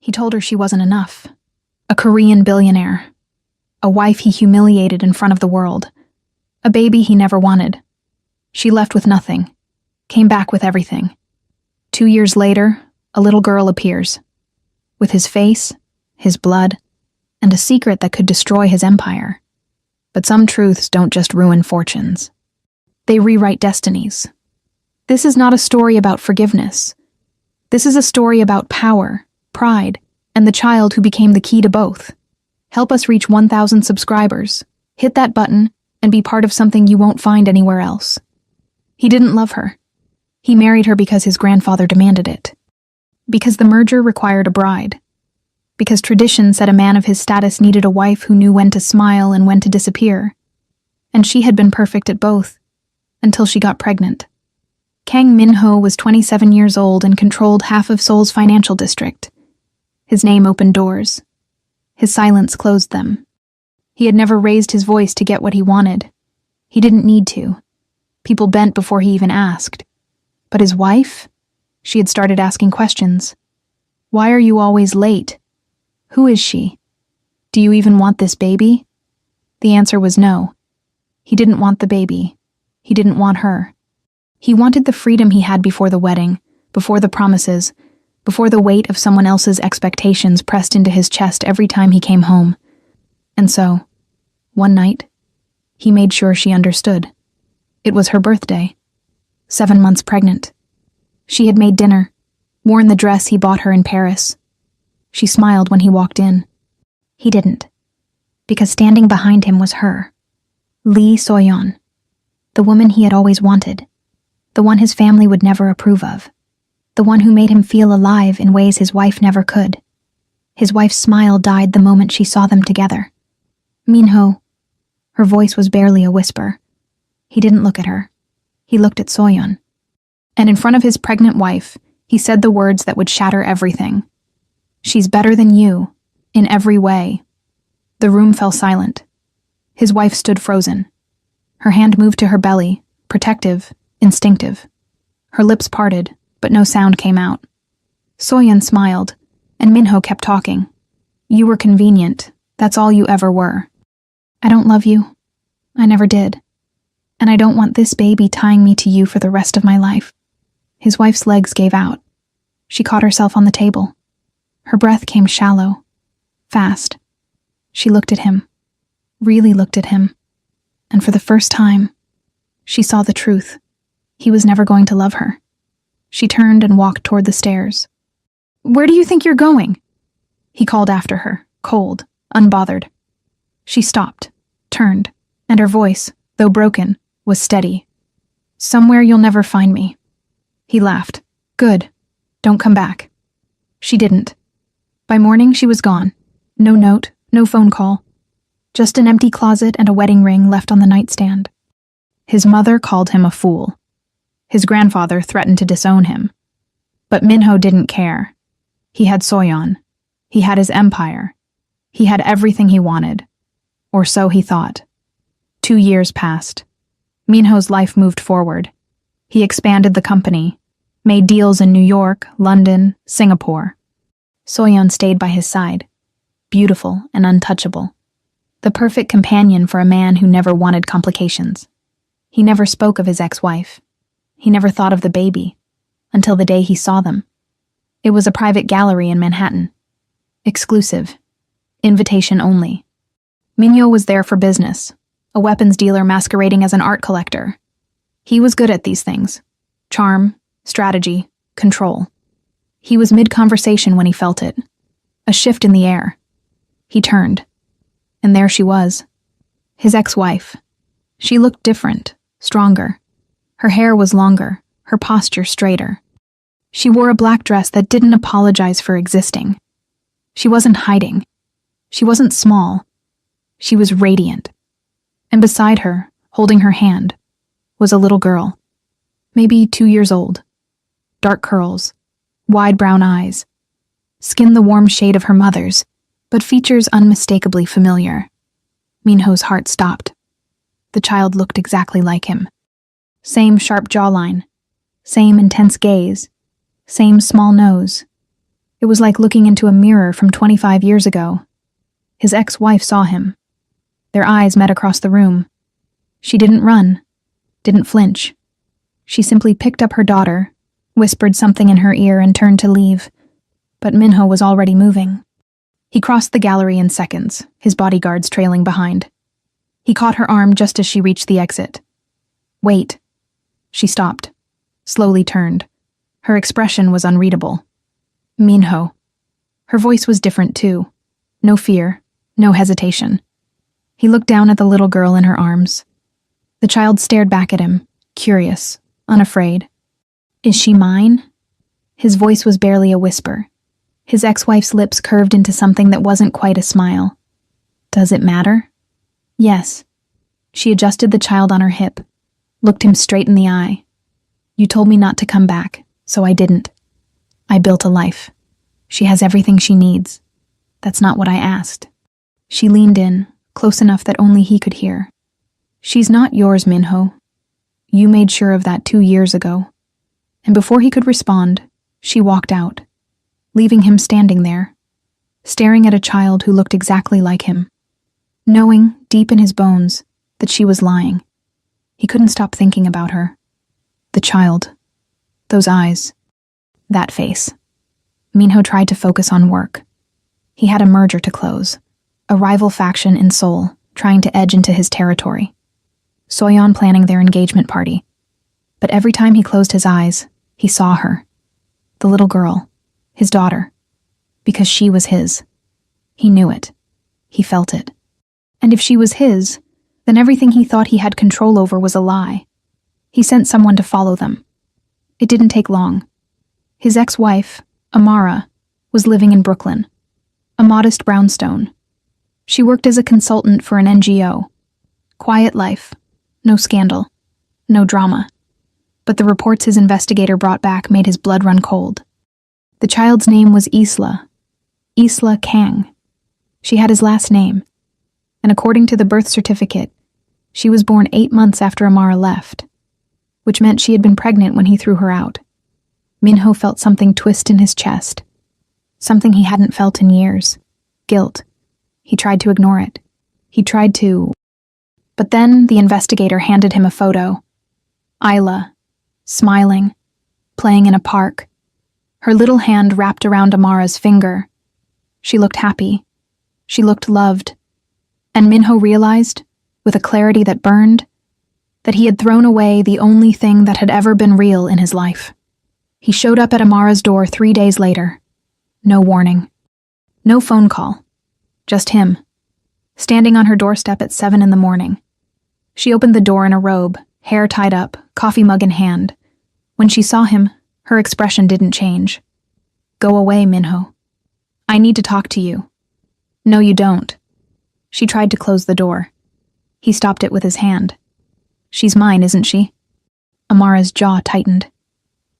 He told her she wasn't enough. A Korean billionaire. A wife he humiliated in front of the world. A baby he never wanted. She left with nothing. Came back with everything. 2 years later, a little girl appears. With his face, his blood, and a secret that could destroy his empire. But some truths don't just ruin fortunes. They rewrite destinies. This is not a story about forgiveness. This is a story about power, pride, and the child who became the key to both. Help us reach 1,000 subscribers. Hit that button and be part of something you won't find anywhere else. He didn't love her. He married her because his grandfather demanded it. Because the merger required a bride. Because tradition said a man of his status needed a wife who knew when to smile and when to disappear. And she had been perfect at both, until she got pregnant. Kang Min-ho was 27 years old and controlled half of Seoul's financial district. His name opened doors. His silence closed them. He had never raised his voice to get what he wanted. He didn't need to. People bent before he even asked. But his wife? She had started asking questions. Why are you always late? Who is she? Do you even want this baby? The answer was no. He didn't want the baby. He didn't want her. He wanted the freedom he had before the wedding, before the promises, before the weight of someone else's expectations pressed into his chest every time he came home. And so, one night, he made sure she understood. It was her birthday. 7 months pregnant. She had made dinner, worn the dress he bought her in Paris. She smiled when he walked in. He didn't, because standing behind him was her, Lee So-yeon, the woman he had always wanted, the one his family would never approve of, the one who made him feel alive in ways his wife never could. His wife's smile died the moment she saw them together. Min-ho. Her voice was barely a whisper. He didn't look at her. He looked at So-yeon. And in front of his pregnant wife, he said the words that would shatter everything. She's better than you, in every way. The room fell silent. His wife stood frozen. Her hand moved to her belly, protective, instinctive. Her lips parted, but no sound came out. So-yeon smiled, and Min-ho kept talking. You were convenient. That's all you ever were. I don't love you. I never did. And I don't want this baby tying me to you for the rest of my life. His wife's legs gave out. She caught herself on the table. Her breath came shallow, fast. She looked at him, really looked at him, and for the first time, she saw the truth. He was never going to love her. She turned and walked toward the stairs. Where do you think you're going? He called after her, cold, unbothered. She stopped, turned, and her voice, though broken, was steady. Somewhere you'll never find me. He laughed. Good. Don't come back. She didn't. By morning, she was gone. No note, no phone call. Just an empty closet and a wedding ring left on the nightstand. His mother called him a fool. His grandfather threatened to disown him. But Min-ho didn't care. He had So-yeon. He had his empire. He had everything he wanted. Or so he thought. 2 years passed. Min-ho's life moved forward. He expanded the company, made deals in New York, London, Singapore. So-yeon stayed by his side, beautiful and untouchable. The perfect companion for a man who never wanted complications. He never spoke of his ex-wife. He never thought of the baby, until the day he saw them. It was a private gallery in Manhattan. Exclusive. Invitation only. Min-ho was there for business, a weapons dealer masquerading as an art collector. He was good at these things. Charm, strategy, control. He was mid-conversation when he felt it. A shift in the air. He turned. And there she was. His ex-wife. She looked different, stronger. Her hair was longer, her posture straighter. She wore a black dress that didn't apologize for existing. She wasn't hiding. She wasn't small. She was radiant. And beside her, holding her hand, was a little girl. Maybe 2 years old. Dark curls. Wide brown eyes. Skin the warm shade of her mother's, but features unmistakably familiar. Min-ho's heart stopped. The child looked exactly like him. Same sharp jawline. Same intense gaze. Same small nose. It was like looking into a mirror from 25 years ago. His ex-wife saw him. Their eyes met across the room. She didn't run, didn't flinch. She simply picked up her daughter, whispered something in her ear, and turned to leave. But Minho was already moving. He crossed the gallery in seconds, his bodyguards trailing behind. He caught her arm just as she reached the exit. "Wait." She stopped, slowly turned. Her expression was unreadable. "Minho." Her voice was different too. No fear, no hesitation. He looked down at the little girl in her arms. The child stared back at him, curious, unafraid. "Is she mine?" His voice was barely a whisper. His ex-wife's lips curved into something that wasn't quite a smile. "Does it matter?" "Yes." She adjusted the child on her hip, looked him straight in the eye. "You told me not to come back, so I didn't. I built a life. She has everything she needs. That's not what I asked." She leaned in, close enough that only he could hear. "She's not yours, Minho. You made sure of that 2 years ago." And before he could respond, she walked out, leaving him standing there, staring at a child who looked exactly like him, knowing, deep in his bones, that she was lying. He couldn't stop thinking about her. The child. Those eyes. That face. Minho tried to focus on work. He had a merger to close, a rival faction in Seoul trying to edge into his territory. Soyeon planning their engagement party. But every time he closed his eyes, he saw her. The little girl. His daughter. Because she was his. He knew it. He felt it. And if she was his, then everything he thought he had control over was a lie. He sent someone to follow them. It didn't take long. His ex-wife, Amara, was living in Brooklyn, a modest brownstone. She worked as a consultant for an NGO. Quiet life, no scandal, no drama. But the reports his investigator brought back made his blood run cold. The child's name was Isla Kang. She had his last name, and according to the birth certificate, she was born 8 months after Amara left, which meant she had been pregnant when he threw her out. Minho felt something twist in his chest, something he hadn't felt in years. Guilt. He tried to ignore it. But then the investigator handed him a photo. Isla, smiling, playing in a park. Her little hand wrapped around Amara's finger. She looked happy. She looked loved. And Minho realized, with a clarity that burned, that he had thrown away the only thing that had ever been real in his life. He showed up at Amara's door 3 days later. No warning. No phone call. Just him, standing on her doorstep at 7 in the morning. She opened the door in a robe, hair tied up, coffee mug in hand. When she saw him, her expression didn't change. "Go away, Minho. I need to talk to you." "No, you don't." She tried to close the door. He stopped it with his hand. "She's mine, isn't she?" Amara's jaw tightened.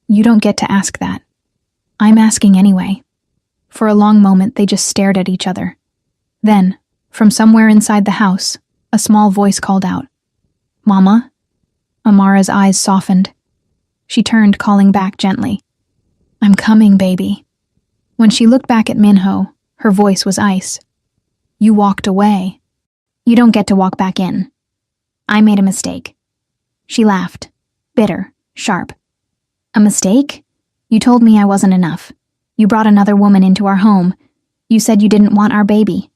"You don't get to ask that." "I'm asking anyway." For a long moment, they just stared at each other. Then, from somewhere inside the house, a small voice called out, "Mama?" Amara's eyes softened. She turned, calling back gently, "I'm coming, baby." When she looked back at Minho, her voice was ice. "You walked away. You don't get to walk back in. I made a mistake." She laughed, bitter, sharp. "A mistake? You told me I wasn't enough. You brought another woman into our home. You said you didn't want our baby.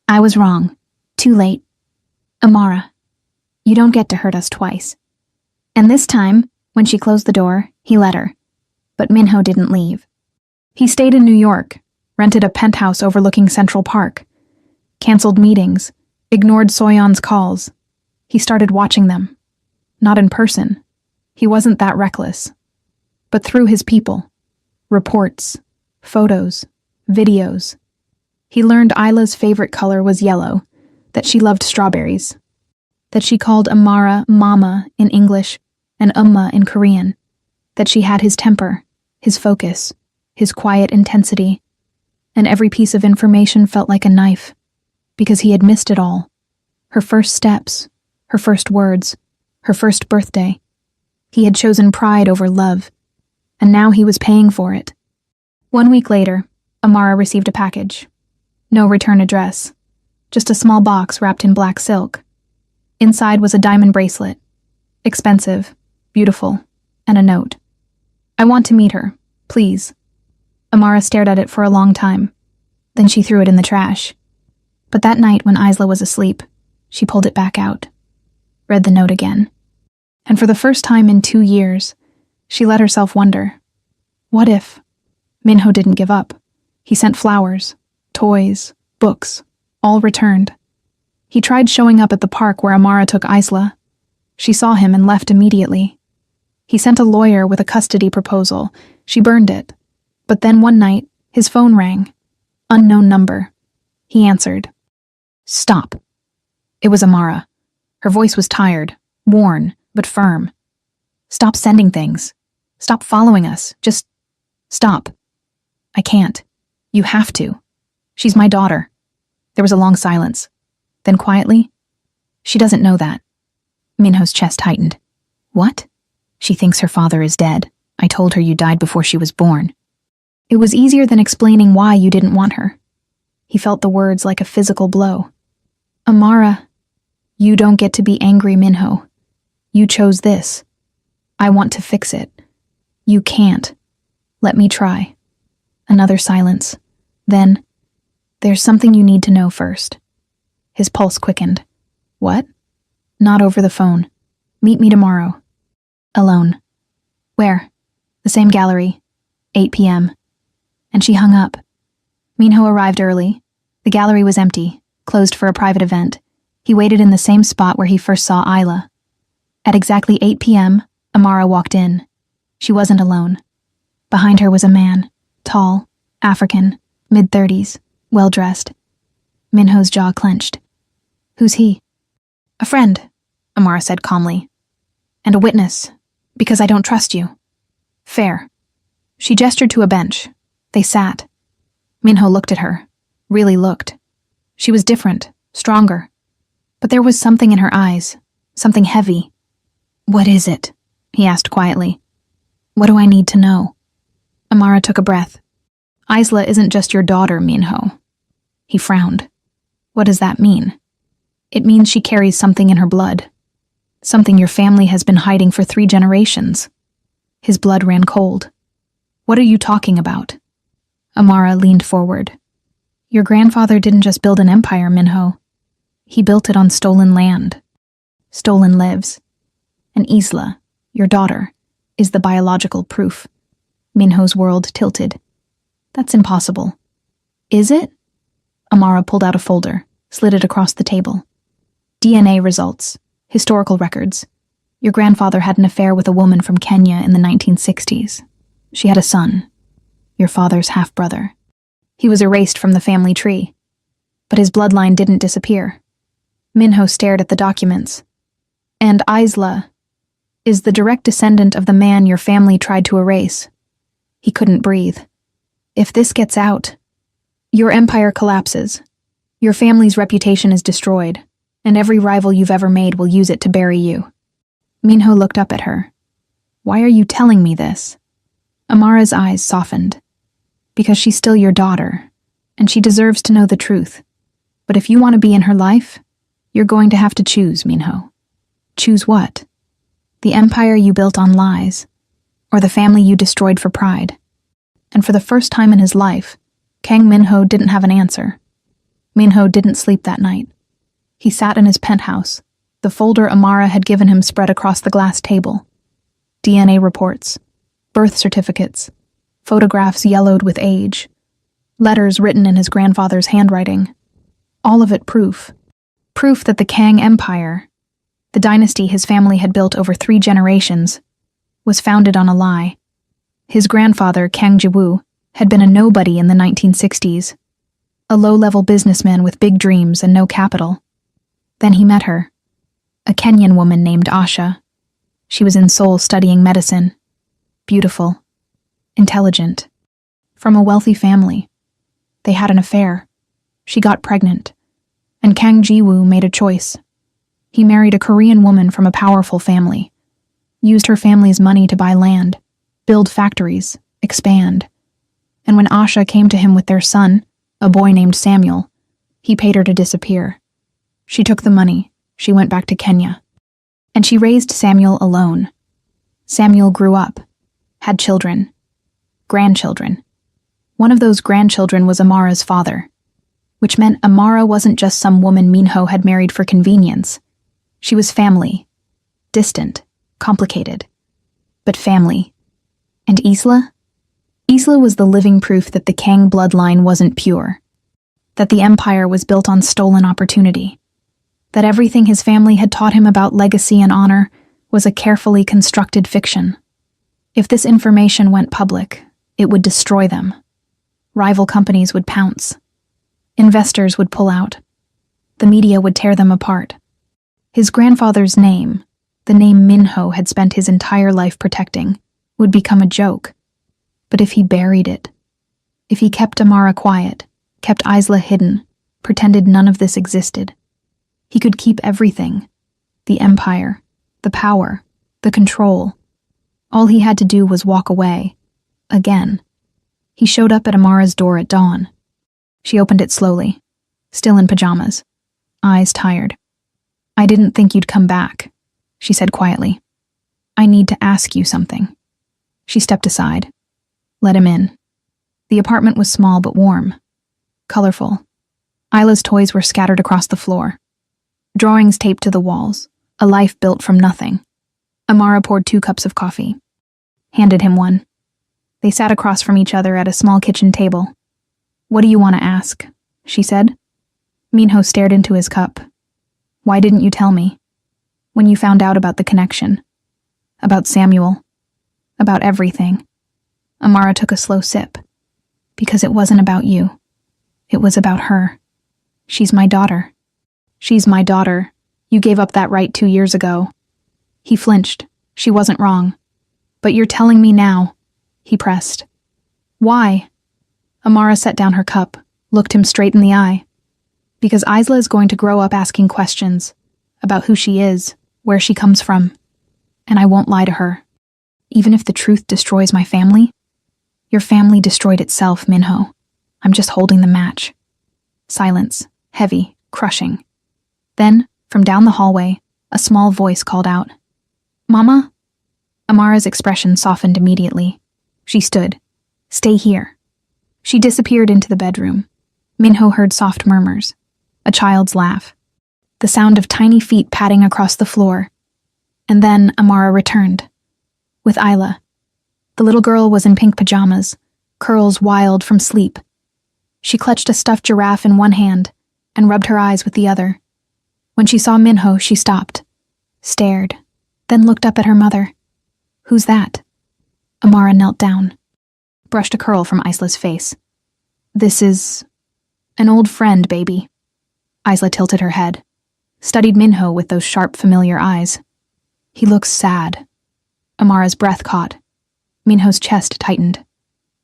I was wrong. Too late. Amara, you don't get to hurt us twice." And this time, when she closed the door, he let her. But Minho didn't leave. He stayed in New York, rented a penthouse overlooking Central Park, canceled meetings, ignored Soyeon's calls. He started watching them. Not in person. He wasn't that reckless. But through his people. Reports, photos, videos. He learned Isla's favorite color was yellow, that she loved strawberries, that she called Amara Mama in English and Umma in Korean, that she had his temper, his focus, his quiet intensity, and every piece of information felt like a knife, because he had missed it all. Her first steps, her first words, her first birthday. He had chosen pride over love, and now he was paying for it. 1 week later, Amara received a package. No return address. Just a small box wrapped in black silk. Inside was a diamond bracelet. Expensive, beautiful, and a note. "I want to meet her, please." Amara stared at it for a long time. Then she threw it in the trash. But that night when Isla was asleep, she pulled it back out, read the note again. And for the first time in 2 years, she let herself wonder, what if? Minho didn't give up. He sent flowers, toys, books, all returned. He tried showing up at the park where Amara took Isla. She saw him and left immediately. He sent a lawyer with a custody proposal. She burned it. But then one night, his phone rang. Unknown number. He answered. "Stop." It was Amara. Her voice was tired, worn, but firm. "Stop sending things. Stop following us. Just stop." "I can't. You have to. She's my daughter." There was a long silence. Then quietly, "She doesn't know that." Minho's chest tightened. "What?" "She thinks her father is dead. I told her you died before she was born." It was easier than explaining why you didn't want her. He felt the words like a physical blow. "Amara, you don't get to be angry, Minho. You chose this. I want to fix it. You can't. Let me try." Another silence. Then, "There's something you need to know first." His pulse quickened. "What?" "Not over the phone. Meet me tomorrow." "Alone." "Where?" "The same gallery. 8 p.m. And she hung up. Minho arrived early. The gallery was empty, closed for a private event. He waited in the same spot where he first saw Isla. At exactly 8 p.m., Amara walked in. She wasn't alone. Behind her was a man, tall, African, mid-30s, well-dressed. Minho's jaw clenched. "Who's he?" "A friend," Amara said calmly. "And a witness, because I don't trust you." "Fair." She gestured to a bench. They sat. Minho looked at her, really looked. She was different, stronger. But there was something in her eyes, something heavy. "What is it?" he asked quietly. "What do I need to know?" Amara took a breath. "Isla isn't just your daughter, Minho." He frowned. "What does that mean?" "It means she carries something in her blood. Something your family has been hiding for 3 generations. His blood ran cold. "What are you talking about?" Amara leaned forward. "Your grandfather didn't just build an empire, Minho. He built it on stolen land. Stolen lives. And Isla, your daughter, is the biological proof." Minho's world tilted. "That's impossible." "Is it?" Amara pulled out a folder, slid it across the table. "DNA results. Historical records. Your grandfather had an affair with a woman from Kenya in the 1960s. She had a son. Your father's half-brother. He was erased from the family tree. But his bloodline didn't disappear." Minho stared at the documents. "And Isla is the direct descendant of the man your family tried to erase." He couldn't breathe. "If this gets out, your empire collapses. Your family's reputation is destroyed, and every rival you've ever made will use it to bury you." Minho looked up at her. "Why are you telling me this?" Amara's eyes softened. "Because she's still your daughter, and she deserves to know the truth. But if you want to be in her life, you're going to have to choose, Minho." "Choose what?" "The empire you built on lies, or the family you destroyed for pride." And for the first time in his life, Kang Minho didn't have an answer. Minho didn't sleep that night. He sat in his penthouse, the folder Amara had given him spread across the glass table. DNA reports, birth certificates, photographs yellowed with age, letters written in his grandfather's handwriting. All of it proof. Proof that the Kang Empire, the dynasty his family had built over 3 generations, was founded on a lie. His grandfather, Kang Jiwu, had been a nobody in the 1960s, a low-level businessman with big dreams and no capital. Then he met her, a Kenyan woman named Asha. She was in Seoul studying medicine. Beautiful, intelligent, from a wealthy family. They had an affair. She got pregnant, and Kang Jiwoo made a choice. He married a Korean woman from a powerful family, used her family's money to buy land, build factories, expand. And when Asha came to him with their son, a boy named Samuel, he paid her to disappear. She took the money. She went back to Kenya. And she raised Samuel alone. Samuel grew up, had children, grandchildren. One of those grandchildren was Amara's father, which meant Amara wasn't just some woman Minho had married for convenience. She was family. Distant, complicated, but family. And Isla? Isla was the living proof that the Kang bloodline wasn't pure, that the empire was built on stolen opportunity, that everything his family had taught him about legacy and honor was a carefully constructed fiction. If this information went public, it would destroy them. Rival companies would pounce. Investors would pull out. The media would tear them apart. His grandfather's name, the name Minho had spent his entire life protecting, would become a joke. But if he buried it, if he kept Amara quiet, kept Isla hidden, pretended none of this existed, he could keep everything. The empire, the power, the control. All he had to do was walk away. Again. He showed up at Amara's door at dawn. She opened it slowly, still in pajamas, eyes tired. "I didn't think you'd come back," she said quietly. "I need to ask you something." She stepped aside. Let him in. The apartment was small but warm, colorful. Isla's toys were scattered across the floor. Drawings taped to the walls, a life built from nothing. Amara poured 2 cups of coffee, handed him one. They sat across from each other at a small kitchen table. "What do you want to ask?" she said. Minho stared into his cup. "Why didn't you tell me? When you found out about the connection? About Samuel? About everything?" Amara took a slow sip. "Because it wasn't about you. It was about her. She's my daughter." "She's my daughter. You gave up that right 2 years ago." He flinched. She wasn't wrong. "But you're telling me now," he pressed. "Why?" Amara set down her cup, looked him straight in the eye. "Because Isla is going to grow up asking questions about who she is, where she comes from. And I won't lie to her. Even if the truth destroys my family. Your family destroyed itself, Minho. I'm just holding the match." Silence, heavy, crushing. Then, from down the hallway, a small voice called out, "Mama?" Amara's expression softened immediately. She stood. "Stay here." She disappeared into the bedroom. Minho heard soft murmurs, a child's laugh, the sound of tiny feet padding across the floor. And then Amara returned, with Isla. The little girl was in pink pajamas, curls wild from sleep. She clutched a stuffed giraffe in one hand and rubbed her eyes with the other. When she saw Minho, she stopped, stared, then looked up at her mother. "Who's that?" Amara knelt down, brushed a curl from Isla's face. "This is an old friend, baby." Isla tilted her head, studied Minho with those sharp, familiar eyes. "He looks sad." Amara's breath caught. Minho's chest tightened.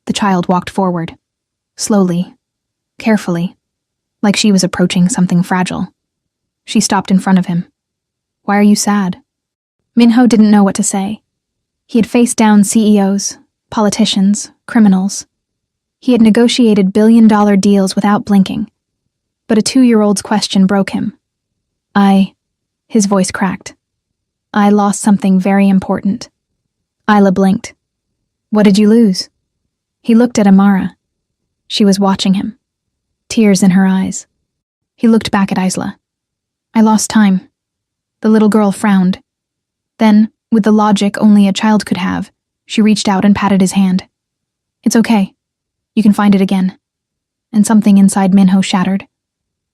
The child walked forward, slowly, carefully, like she was approaching something fragile. She stopped in front of him. "Why are you sad?" Minho didn't know what to say. He had faced down CEOs, politicians, criminals. He had negotiated billion-dollar deals without blinking. But a 2-year-old's question broke him. His voice cracked. "I lost something very important." Isla blinked. "What did you lose?" He looked at Amara. She was watching him, tears in her eyes. He looked back at Isla. "I lost time." The little girl frowned. Then, with the logic only a child could have, she reached out and patted his hand. "It's okay. You can find it again." And something inside Minho shattered.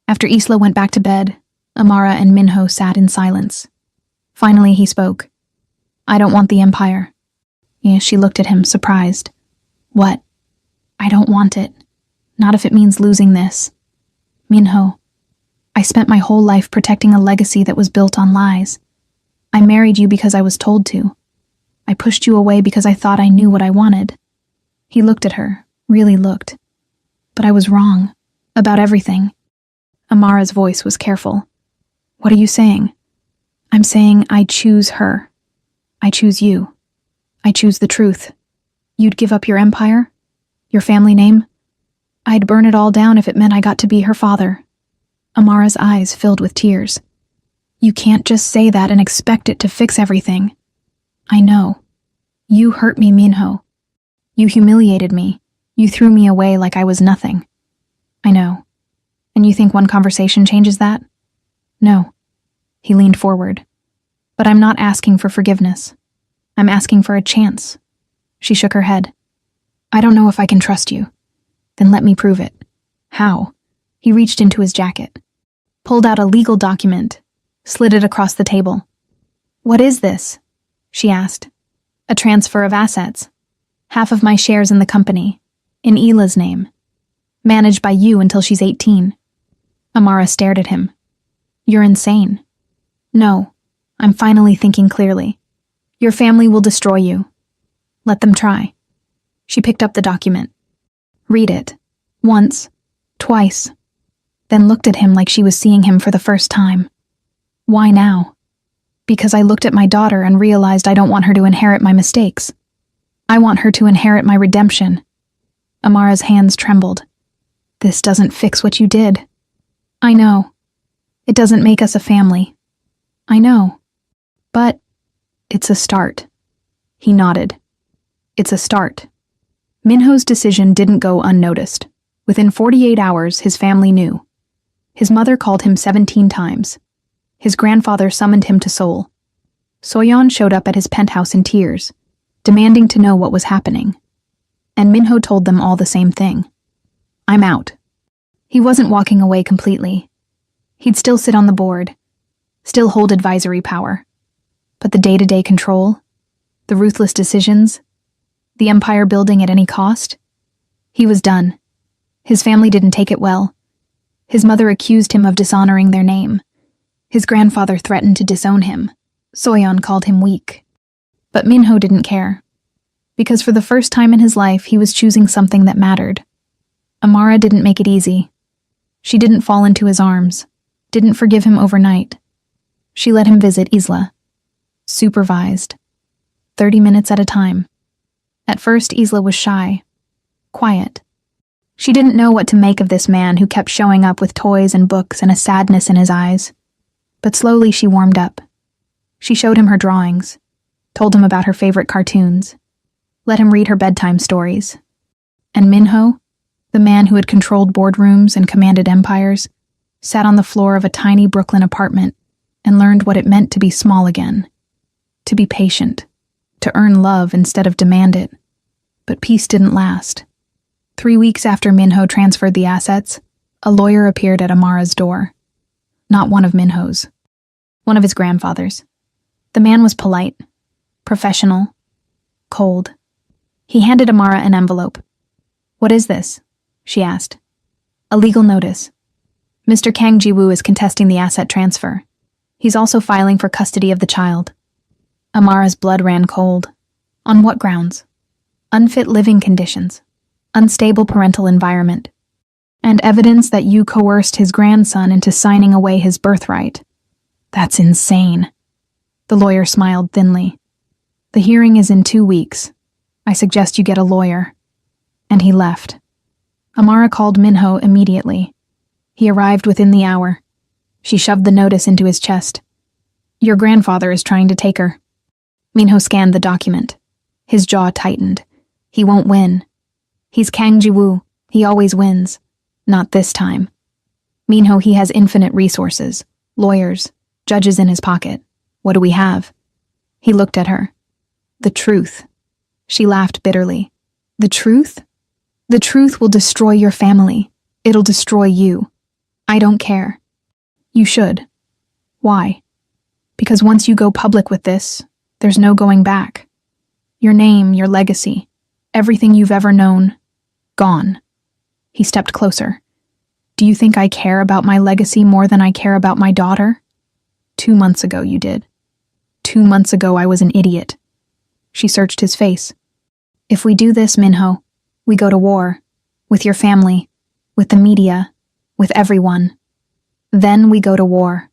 After Isla went back to bed, Amara and Minho sat in silence. Finally he spoke. "I don't want the empire." Yeah, she looked at him, surprised. "What?" "I don't want it. Not if it means losing this. Minho, I spent my whole life protecting a legacy that was built on lies. I married you because I was told to. I pushed you away because I thought I knew what I wanted." He looked at her, really looked. "But I was wrong. About everything." Amara's voice was careful. "What are you saying?" "I'm saying I choose her. I choose you. I choose the truth. You'd give up your empire? Your family name? I'd burn it all down if it meant I got to be her father. Amara's eyes filled with tears. You can't just say that and expect it to fix everything. I know. You hurt me, Minho. You humiliated me. You threw me away like I was nothing. I know. And you think one conversation changes that? No. He leaned forward. But I'm not asking for forgiveness. I'm asking for a chance. She shook her head. I don't know if I can trust you. Then let me prove it. How? He reached into his jacket, pulled out a legal document, slid it across the table. What is this? She asked. A transfer of assets. Half of my shares in the company, in Ila's name. Managed by you until she's 18. Amara stared at him. You're insane. No, I'm finally thinking clearly. Your family will destroy you. Let them try. She picked up the document. Read it. Once. Twice. Then looked at him like she was seeing him for the first time. Why now? Because I looked at my daughter and realized I don't want her to inherit my mistakes. I want her to inherit my redemption. Amara's hands trembled. This doesn't fix what you did. I know. It doesn't make us a family. I know. But it's a start. He nodded. It's a start. Minho's decision didn't go unnoticed. Within 48 hours, his family knew. His mother called him 17 times. His grandfather summoned him to Seoul. Soyeon showed up at his penthouse in tears, demanding to know what was happening. And Minho told them all the same thing. I'm out. He wasn't walking away completely. He'd still sit on the board, still hold advisory power. But the day-to-day control, the ruthless decisions, the empire building at any cost, he was done. His family didn't take it well. His mother accused him of dishonoring their name. His grandfather threatened to disown him. Soyeon called him weak. But Minho didn't care. Because for the first time in his life, he was choosing something that mattered. Amara didn't make it easy. She didn't fall into his arms, didn't forgive him overnight. She let him visit Isla. Supervised. 30 minutes at a time. At first, Isla was shy, quiet. She didn't know what to make of this man who kept showing up with toys and books and a sadness in his eyes. But slowly she warmed up. She showed him her drawings, told him about her favorite cartoons, let him read her bedtime stories. And Minho, the man who had controlled boardrooms and commanded empires, sat on the floor of a tiny Brooklyn apartment and learned what it meant to be small again, to be patient, to earn love instead of demand it. But peace didn't last. 3 weeks after Minho transferred the assets, a lawyer appeared at Amara's door. Not one of Minho's. One of his grandfather's. The man was polite, professional, cold. He handed Amara an envelope. What is this? She asked. A legal notice. Mr. Kang Ji-woo is contesting the asset transfer. He's also filing for custody of the child. Amara's blood ran cold. On what grounds? Unfit living conditions. Unstable parental environment. And evidence that you coerced his grandson into signing away his birthright. That's insane. The lawyer smiled thinly. The hearing is in 2 weeks. I suggest you get a lawyer. And he left. Amara called Minho immediately. He arrived within the hour. She shoved the notice into his chest. Your grandfather is trying to take her. Minho scanned the document. His jaw tightened. He won't win. He's Kang Ji-woo. He always wins. Not this time. Minho, he has infinite resources. Lawyers. Judges in his pocket. What do we have? He looked at her. The truth. She laughed bitterly. The truth? The truth will destroy your family. It'll destroy you. I don't care. You should. Why? Because once you go public with this, there's no going back. Your name, your legacy, everything you've ever known, gone. He stepped closer. Do you think I care about my legacy more than I care about my daughter? 2 months ago you did. 2 months ago I was an idiot. She searched his face. If we do this, Minho, we go to war. With your family, with the media, with everyone. Then we go to war.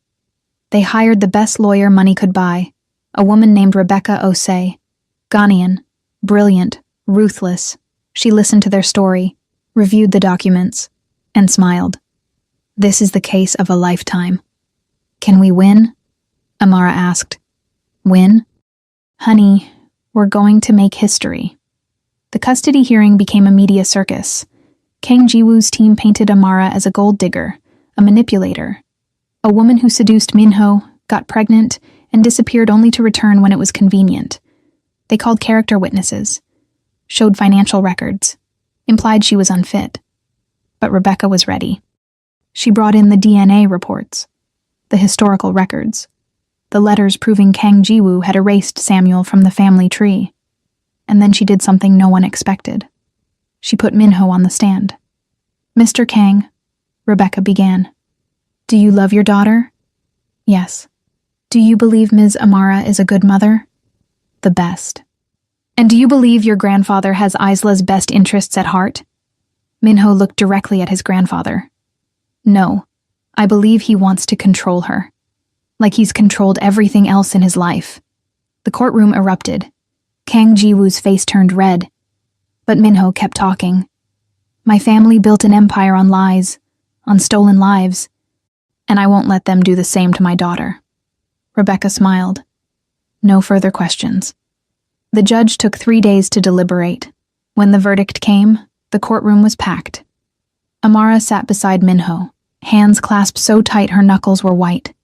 They hired the best lawyer money could buy, a woman named Rebecca Osei. Ghanaian, brilliant, ruthless, She listened to their story, reviewed the documents, and smiled. This is the case of a lifetime. Can we win? Amara asked. Win? Honey, we're going to make history. The custody hearing became a media circus. Kang Jiwoo's team painted Amara as a gold digger, a manipulator, a woman who seduced Minho, got pregnant, and disappeared only to return when it was convenient. They called character witnesses, showed financial records, implied she was unfit. But Rebecca was ready. She brought in the DNA reports, the historical records, the letters proving Kang Jiwoo had erased Samuel from the family tree. And then she did something no one expected. She put Minho on the stand. Mr. Kang, Rebecca began. Do you love your daughter? Yes. Do you believe Ms. Amara is a good mother? The best. And do you believe your grandfather has Isla's best interests at heart? Minho looked directly at his grandfather. No, I believe he wants to control her. Like he's controlled everything else in his life. The courtroom erupted. Kang Jiwoo's face turned red. But Minho kept talking. My family built an empire on lies, on stolen lives, and I won't let them do the same to my daughter. Rebecca smiled. No further questions. The judge took 3 days to deliberate. When the verdict came, the courtroom was packed. Amara sat beside Minho, hands clasped so tight her knuckles were white.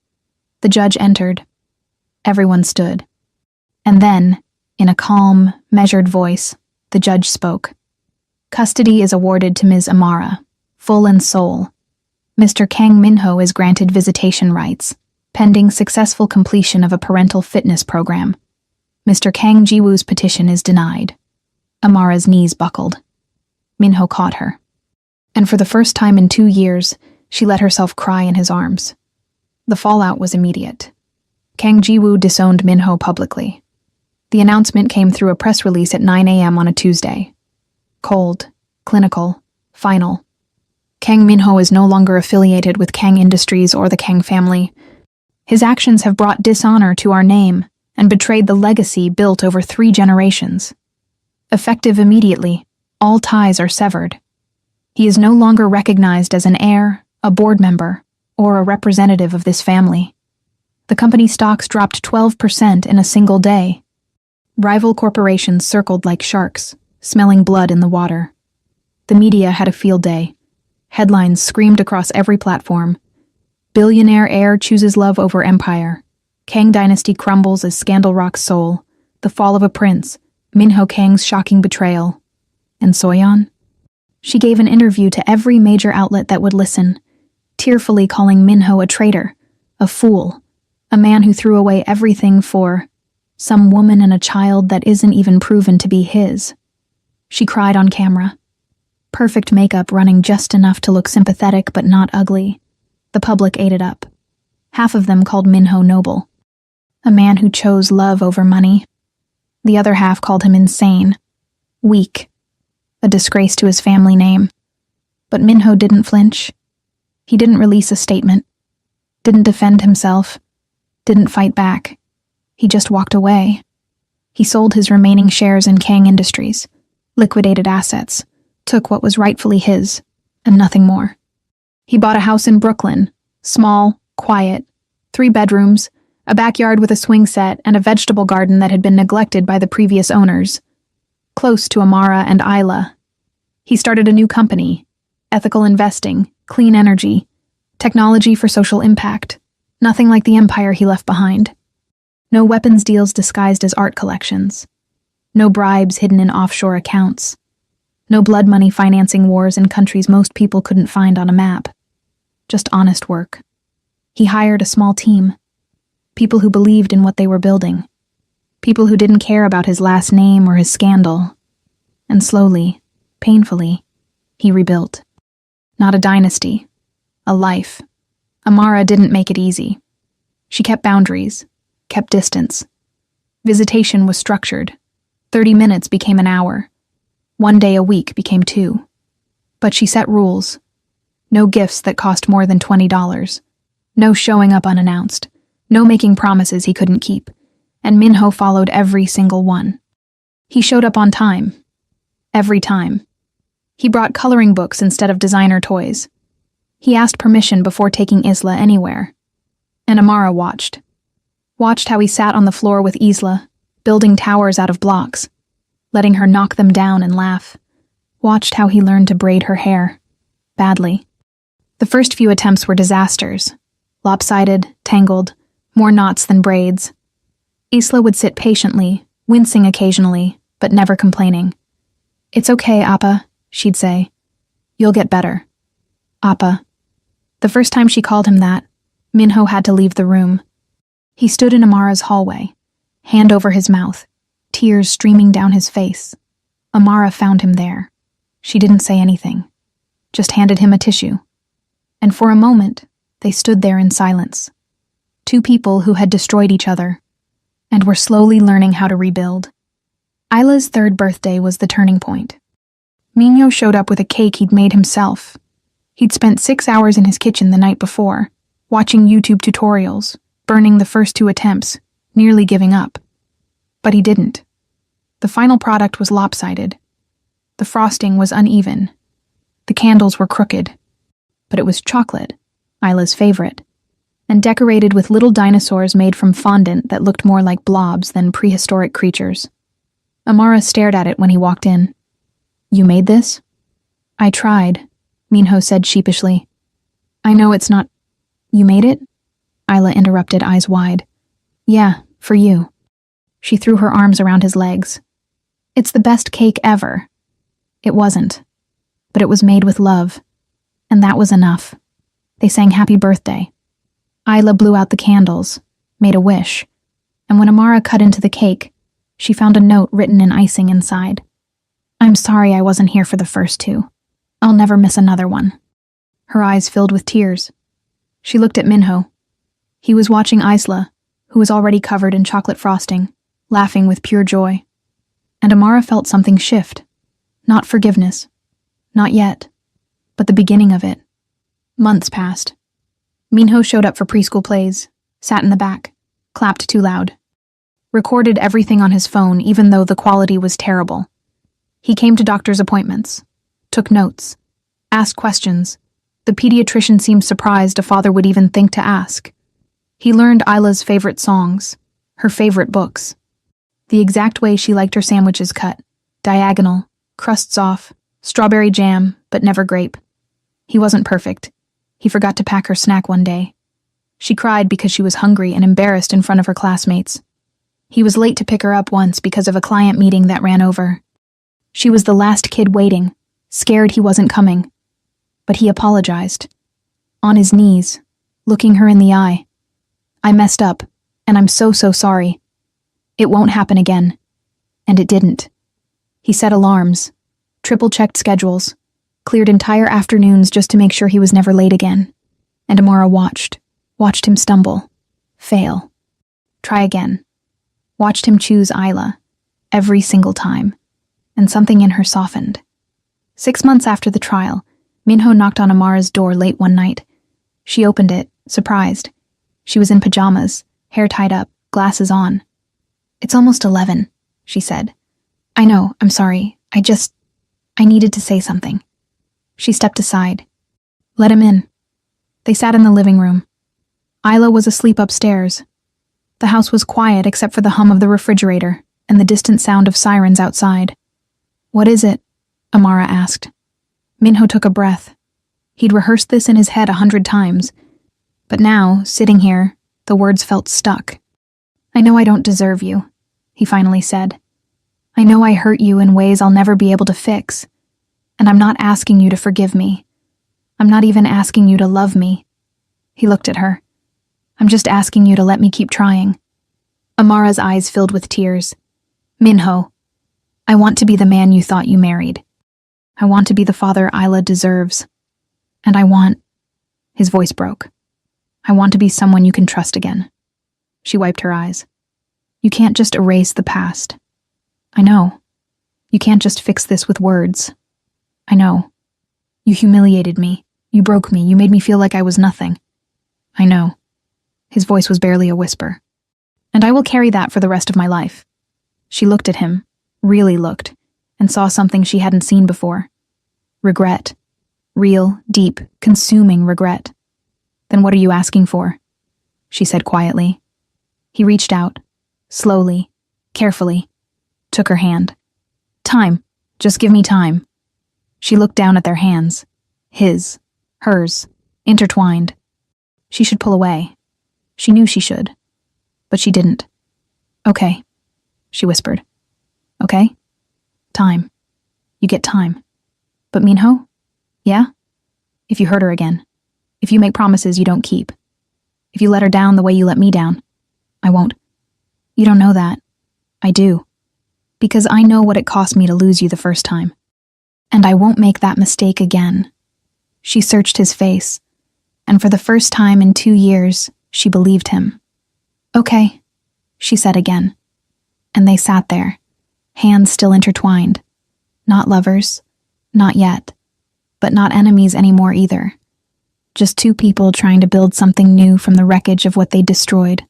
The judge entered. Everyone stood. And then, in a calm, measured voice, the judge spoke. Custody is awarded to Ms. Amara, full and sole. Mr. Kang Minho is granted visitation rights, pending successful completion of a parental fitness program. Mr. Kang Jiwoo's petition is denied. Amara's knees buckled. Minho caught her. And for the first time in 2 years, she let herself cry in his arms. The fallout was immediate. Kang Jiwoo disowned Minho publicly. The announcement came through a press release at 9 a.m. on a Tuesday. Cold, clinical, final. Kang Minho is no longer affiliated with Kang Industries or the Kang family. His actions have brought dishonor to our name and betrayed the legacy built over 3 generations. Effective immediately, all ties are severed. He is no longer recognized as an heir, a board member, or a representative of this family. The company stocks dropped 12% in a single day. Rival corporations circled like sharks, smelling blood in the water. The media had a field day. Headlines screamed across every platform. Billionaire heir chooses love over empire. Kang dynasty crumbles as scandal rocks Seoul. The fall of a prince. Minho Kang's shocking betrayal. And Soyeon? She gave an interview to every major outlet that would listen, tearfully calling Minho a traitor, a fool, a man who threw away everything for some woman and a child that isn't even proven to be his. She cried on camera. Perfect makeup running just enough to look sympathetic but not ugly. The public ate it up. Half of them called Minho noble, a man who chose love over money. The other half called him insane, weak, a disgrace to his family name. But Minho didn't flinch. He didn't release a statement, didn't defend himself, didn't fight back. He just walked away. He sold his remaining shares in Kang Industries, liquidated assets, took what was rightfully his, and nothing more. He bought a house in Brooklyn, small, quiet, 3 bedrooms, a backyard with a swing set, and a vegetable garden that had been neglected by the previous owners, close to Amara and Isla. He started a new company, ethical investing, clean energy, technology for social impact, nothing like the empire he left behind. No weapons deals disguised as art collections. No bribes hidden in offshore accounts. No blood money financing wars in countries most people couldn't find on a map. Just honest work. He hired a small team. People who believed in what they were building. People who didn't care about his last name or his scandal. And slowly, painfully, he rebuilt. Not a dynasty. A life. Amara didn't make it easy. She kept boundaries. Kept distance. Visitation was structured. 30 minutes became an hour. 1 day a week became 2. But she set rules. No gifts that cost more than $20. No showing up unannounced. No making promises he couldn't keep. And Minho followed every single one. He showed up on time. Every time. He brought coloring books instead of designer toys. He asked permission before taking Isla anywhere. And Amara watched. Watched how he sat on the floor with Isla, building towers out of blocks, letting her knock them down and laugh. Watched how he learned to braid her hair. Badly. The first few attempts were disasters. Lopsided, tangled, more knots than braids. Isla would sit patiently, wincing occasionally, but never complaining. "It's okay, Appa," she'd say. "You'll get better." Appa. The first time she called him that, Minho had to leave the room. He stood in Amara's hallway, hand over his mouth, tears streaming down his face. Amara found him there. She didn't say anything, just handed him a tissue. And for a moment, they stood there in silence. Two people who had destroyed each other, and were slowly learning how to rebuild. Isla's 3rd birthday was the turning point. Minho showed up with a cake he'd made himself. He'd spent 6 hours in his kitchen the night before, watching YouTube tutorials, burning the first 2 attempts, nearly giving up. But he didn't. The final product was lopsided. The frosting was uneven. The candles were crooked. But it was chocolate, Isla's favorite, and decorated with little dinosaurs made from fondant that looked more like blobs than prehistoric creatures. Amara stared at it when he walked in. "You made this?" "I tried," Minho said sheepishly. "I know it's not—" "You made it?" Isla interrupted, eyes wide. "Yeah, for you." She threw her arms around his legs. "It's the best cake ever." It wasn't, but it was made with love, and that was enough. They sang happy birthday. Isla blew out the candles, made a wish, and when Amara cut into the cake, she found a note written in icing inside. "I'm sorry I wasn't here for the first 2. I'll never miss another one." Her eyes filled with tears. She looked at Minho. He was watching Isla, who was already covered in chocolate frosting, laughing with pure joy. And Amara felt something shift. Not forgiveness. Not yet. But the beginning of it. Months passed. Minho showed up for preschool plays, sat in the back, clapped too loud. Recorded everything on his phone even though the quality was terrible. He came to doctor's appointments, took notes, asked questions. The pediatrician seemed surprised a father would even think to ask. He learned Isla's favorite songs, her favorite books, the exact way she liked her sandwiches cut, diagonal, crusts off, strawberry jam, but never grape. He wasn't perfect. He forgot to pack her snack one day. She cried because she was hungry and embarrassed in front of her classmates. He was late to pick her up once because of a client meeting that ran over. She was the last kid waiting, scared he wasn't coming. But he apologized. On his knees, looking her in the eye. "I messed up, and I'm so sorry. It won't happen again." And it didn't. He set alarms, triple-checked schedules, cleared entire afternoons just to make sure he was never late again. And Amara watched him stumble, fail, try again. Watched him choose Isla, every single time, and something in her softened. 6 months after the trial, Minho knocked on Amara's door late one night. She opened it, surprised. She was in pajamas, hair tied up, glasses on. "It's almost 11, she said. "I know, I'm sorry. I needed to say something." She stepped aside. "Let him in." They sat in the living room. Isla was asleep upstairs. The house was quiet except for the hum of the refrigerator and the distant sound of sirens outside. "What is it?" Amara asked. Minho took a breath. He'd rehearsed this in his head 100 times. But now, sitting here, the words felt stuck. "I know I don't deserve you," he finally said. "I know I hurt you in ways I'll never be able to fix. And I'm not asking you to forgive me. I'm not even asking you to love me." He looked at her. "I'm just asking you to let me keep trying." Amara's eyes filled with tears. "Minho, I want to be the man you thought you married. I want to be the father Isla deserves. And I want—" His voice broke. "I want to be someone you can trust again." She wiped her eyes. "You can't just erase the past." "I know. You can't just fix this with words." "I know. You humiliated me. You broke me. You made me feel like I was nothing." "I know." His voice was barely a whisper. "And I will carry that for the rest of my life." She looked at him, really looked, and saw something she hadn't seen before. Regret. Real, deep, consuming regret. "Then what are you asking for?" she said quietly. He reached out, slowly, carefully, took her hand. "Time. Just give me time." She looked down at their hands. His, hers, intertwined. She should pull away. She knew she should. But she didn't. "Okay," she whispered. "Okay? Time. You get time. But Minho? Yeah? If you hurt her again. If you make promises you don't keep. If you let her down the way you let me down. I won't." "You don't know that. I do. Because I know what it cost me to lose you the first time. And I won't make that mistake again." She searched his face, and for the first time in 2 years, she believed him. "Okay," she said again. And they sat there, hands still intertwined. Not lovers, not yet, but not enemies anymore either. Just two people trying to build something new from the wreckage of what they'd destroyed.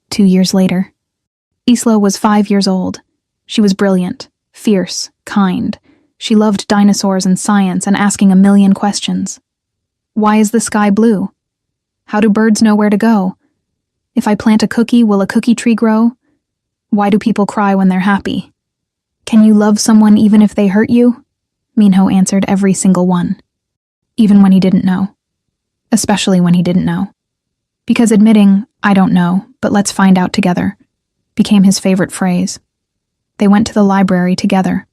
2 years later. Isla was 5 years old. She was brilliant, fierce, kind. She loved dinosaurs and science and asking a million questions. Why is the sky blue? How do birds know where to go? If I plant a cookie, will a cookie tree grow? Why do people cry when they're happy? Can you love someone even if they hurt you? Minho answered every single one. Even when he didn't know. Especially when he didn't know. Because admitting, "I don't know, but let's find out together," became his favorite phrase. They went to the library together.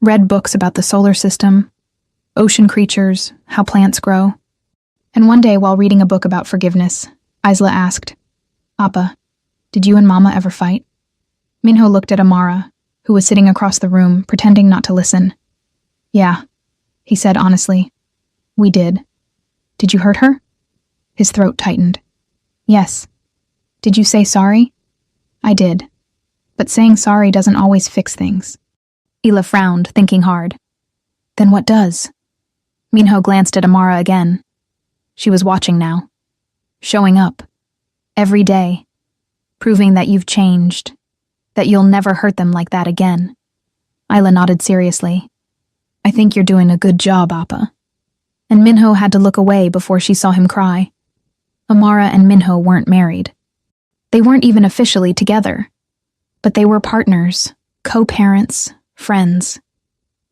Read books about the solar system, ocean creatures, how plants grow. And one day, while reading a book about forgiveness, Isla asked, "Appa, did you and Mama ever fight?" Minho looked at Amara, who was sitting across the room, pretending not to listen. "Yeah," he said honestly. "We did." "Did you hurt her?" His throat tightened. "Yes." "Did you say sorry?" "I did. But saying sorry doesn't always fix things." Ila frowned, thinking hard. "Then what does?" Minho glanced at Amara again. She was watching now. Showing up. Every day. Proving that you've changed. That you'll never hurt them like that again. Ila nodded seriously. "I think you're doing a good job, Appa." And Minho had to look away before she saw him cry. Amara and Minho weren't married. They weren't even officially together. But they were partners, co-parents, friends.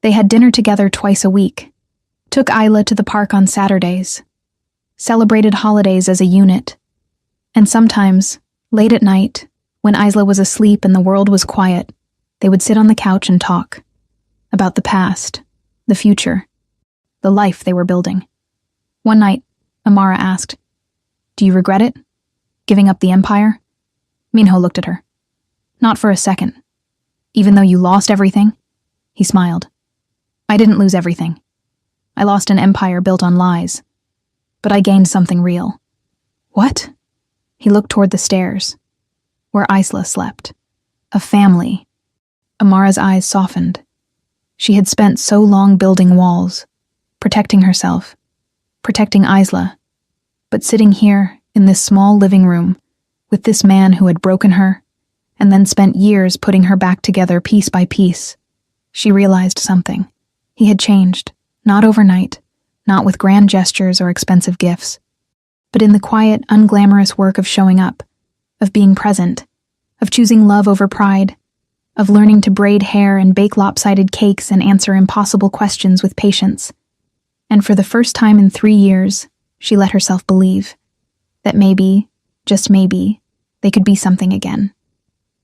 They had dinner together twice a week, took Isla to the park on Saturdays, celebrated holidays as a unit, and sometimes, late at night, when Isla was asleep and the world was quiet, they would sit on the couch and talk about the past, the future, the life they were building. One night, Amara asked, "Do you regret it? Giving up the empire?" Minho looked at her. "Not for a second. Even though you lost everything?" He smiled. "I didn't lose everything. I lost an empire built on lies. But I gained something real." "What?" He looked toward the stairs, where Isla slept. A family. Amara's eyes softened. She had spent so long building walls, protecting herself, protecting Isla, but sitting here in this small living room with this man who had broken her and then spent years putting her back together piece by piece. She realized something. He had changed, not overnight, not with grand gestures or expensive gifts, but in the quiet, unglamorous work of showing up, of being present, of choosing love over pride, of learning to braid hair and bake lopsided cakes and answer impossible questions with patience. And for the first time in 3 years, she let herself believe that maybe, just maybe, they could be something again.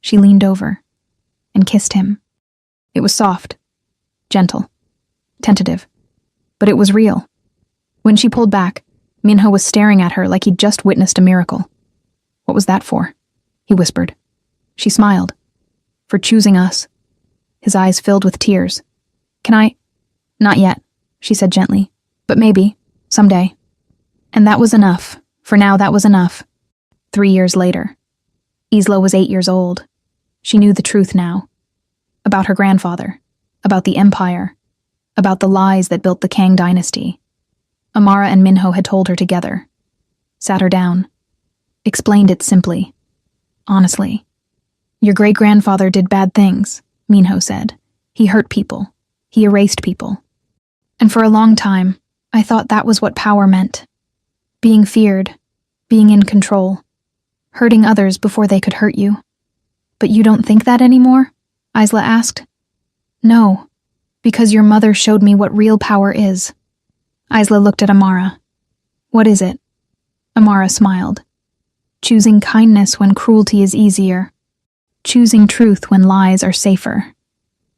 She leaned over and kissed him. It was soft, gentle, tentative, but it was real. When she pulled back, Minho was staring at her like he'd just witnessed a miracle. "What was that for?" he whispered. She smiled. "For choosing us." His eyes filled with tears. "Can I?" "Not yet," she said gently, "but maybe, someday." And that was enough. For now, that was enough. 3 years later. Isla was 8 years old. She knew the truth now. About her grandfather. About the empire. About the lies that built the Kang dynasty. Amara and Minho had told her together. Sat her down. Explained it simply. Honestly. "Your great-grandfather did bad things," Minho said. He hurt people. He erased people. And for a long time, I thought that was what power meant. Being feared, being in control, hurting others before they could hurt you. But you don't think that anymore? Isla asked. No, because your mother showed me what real power is. Isla looked at Amara. What is it? Amara smiled. Choosing kindness when cruelty is easier. Choosing truth when lies are safer.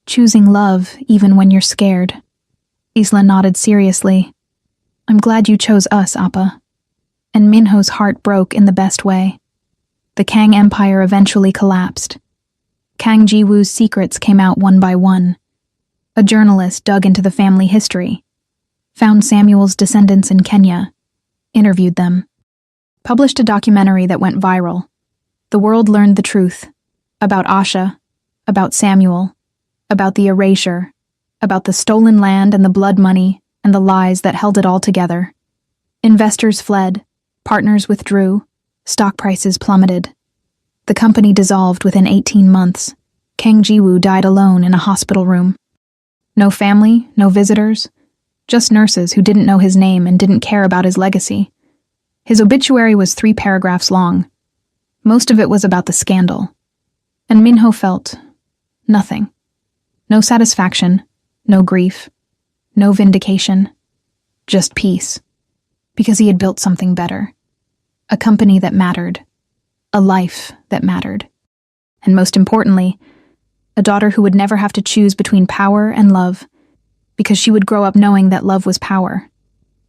Choosing love even when you're scared. Isla nodded seriously. I'm glad you chose us, Appa. And Minho's heart broke in the best way. The Kang Empire eventually collapsed. Kang Jiwoo's secrets came out one by one. A journalist dug into the family history, found Samuel's descendants in Kenya, interviewed them, published a documentary that went viral. The world learned the truth about Asha, about Samuel, about the erasure, about the stolen land and the blood money and the lies that held it all together. Investors fled, partners withdrew, stock prices plummeted. The company dissolved within 18 months. Kang Jiwoo died alone in a hospital room. No family, no visitors, just nurses who didn't know his name and didn't care about his legacy. His obituary was 3 paragraphs long. Most of it was about the scandal. And Minho felt nothing. No satisfaction, no grief, no vindication, just peace. Because he had built something better. A company that mattered. A life that mattered. And most importantly, a daughter who would never have to choose between power and love, because she would grow up knowing that love was power.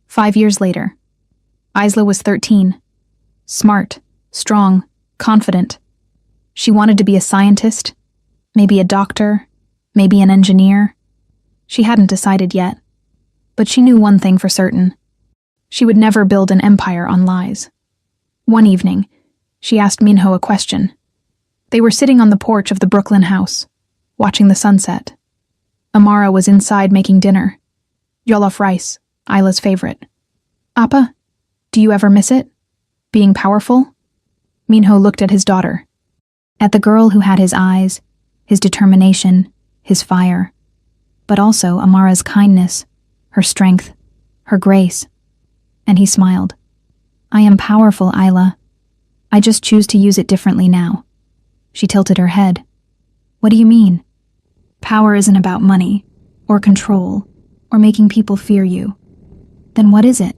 5 years later, Isla was 13. Smart, strong, confident. She wanted to be a scientist, maybe a doctor, maybe an engineer. She hadn't decided yet, but she knew one thing for certain. She would never build an empire on lies. One evening, she asked Minho a question. They were sitting on the porch of the Brooklyn house, watching the sunset. Amara was inside making dinner. Jollof rice, Isla's favorite. Appa, do you ever miss it? Being powerful? Minho looked at his daughter. At the girl who had his eyes, his determination, his fire. But also Amara's kindness, her strength, her grace. And he smiled. I am powerful, Isla. I just choose to use it differently now. She tilted her head. What do you mean? Power isn't about money, or control, or making people fear you. Then what is it?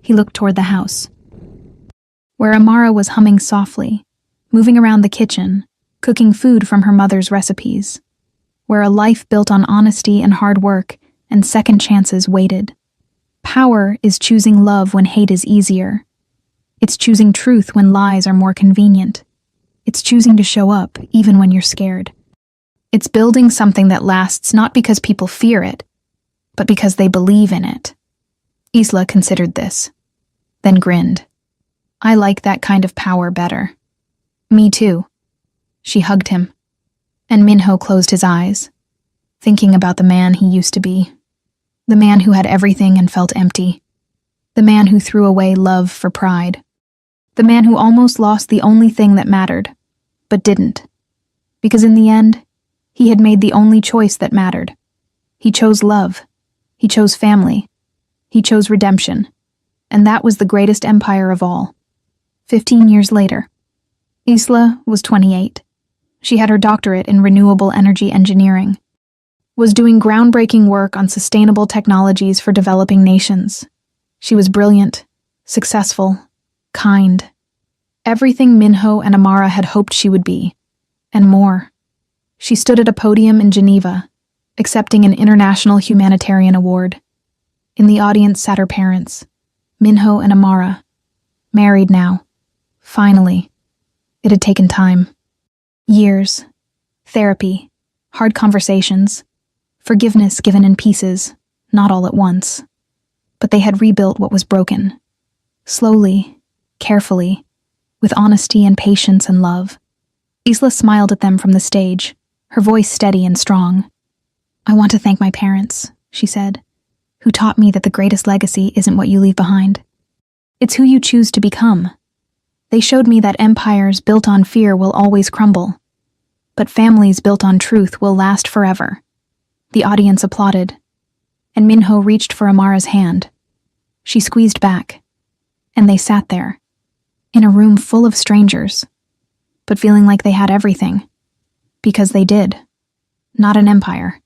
He looked toward the house, where Amara was humming softly, moving around the kitchen, cooking food from her mother's recipes, where a life built on honesty and hard work and second chances waited. Power is choosing love when hate is easier. It's choosing truth when lies are more convenient. It's choosing to show up even when you're scared. It's building something that lasts not because people fear it, but because they believe in it. Isla considered this, then grinned. I like that kind of power better. Me too. She hugged him, and Minho closed his eyes, thinking about the man he used to be. The man who had everything and felt empty. The man who threw away love for pride. The man who almost lost the only thing that mattered, but didn't. Because in the end, he had made the only choice that mattered. He chose love. He chose family. He chose redemption. And that was the greatest empire of all. 15 years later, Isla was 28. She had her doctorate in renewable energy engineering, was doing groundbreaking work on sustainable technologies for developing nations. She was brilliant, successful, kind. Everything Minho and Amara had hoped she would be, and more. She stood at a podium in Geneva, accepting an international humanitarian award. In the audience sat her parents, Minho and Amara, married now. Finally. It had taken time. Years. Therapy. Hard conversations. Forgiveness given in pieces, not all at once. But they had rebuilt what was broken. Slowly, carefully, with honesty and patience and love. Isla smiled at them from the stage, her voice steady and strong. I want to thank my parents, she said, who taught me that the greatest legacy isn't what you leave behind. It's who you choose to become. They showed me that empires built on fear will always crumble, but families built on truth will last forever. The audience applauded, and Minho reached for Amara's hand. She squeezed back, and they sat there, in a room full of strangers, but feeling like they had everything. Because they did. Not an empire,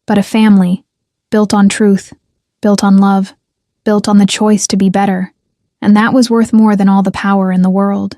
but a family, built on truth, built on love, built on the choice to be better, and that was worth more than all the power in the world.